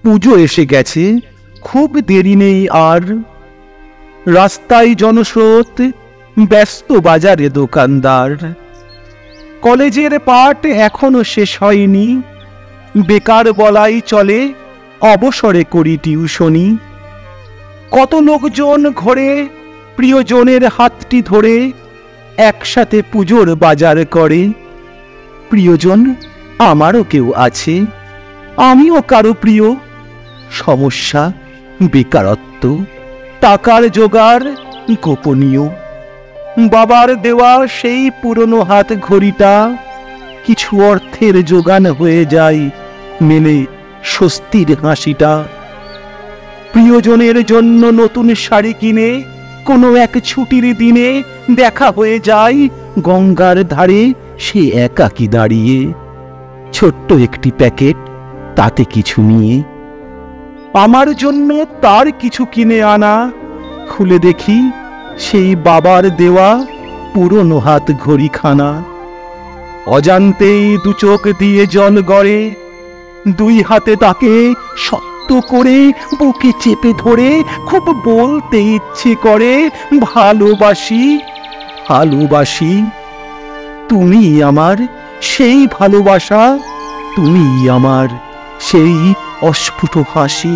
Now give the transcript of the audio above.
পুজো এসে গেছে, খুব দেরি নেই আর। রাস্তায় জনস্রোত, ব্যস্ত বাজারে দোকানদার। কলেজের পাঠ এখনো শেষ হয়নি, বেকার বলাই চলে, অবসরে করি টিউশনি। কত লোকজন ঘরে প্রিয়জনের হাতটি ধরে একসাথে পুজোর বাজার করে। প্রিয়জন আমারও কেউ আছে, আমিও কারো প্রিয়। সমস্যা বেকারত্ব, টাকার জোগাড় গোপনীয়। বাবার দেওয়া সেই পুরনো হাত ঘড়িটা কিছু অর্থের জোগান হয়ে যায়, মেলে স্বস্তির হাসিটা। প্রিয়জনের জন্য নতুন শাড়ি কিনে কোনো এক ছুটির দিনে দেখা হয়ে যায় গঙ্গার ধারে সে একাকী দাঁড়িয়ে। ছোট্ট একটি প্যাকেট, তাতে কিছু নিয়ে আমার জন্য তার কিছু কিনে আনা। খুলে দেখি সেই বাবার দেওয়া পুরনো হাত ঘড়িখানা। অজান্তেই দু চোখ দিয়ে জল গড়ে, দুই হাতে তাকে শক্ত করে বুকে চেপে ধরে খুব বলতে ইচ্ছে করে, ভালোবাসি ভালোবাসি। তুমি আমার সেই ভালোবাসা, তুমি আমার সেই অস্ফুট হাসি।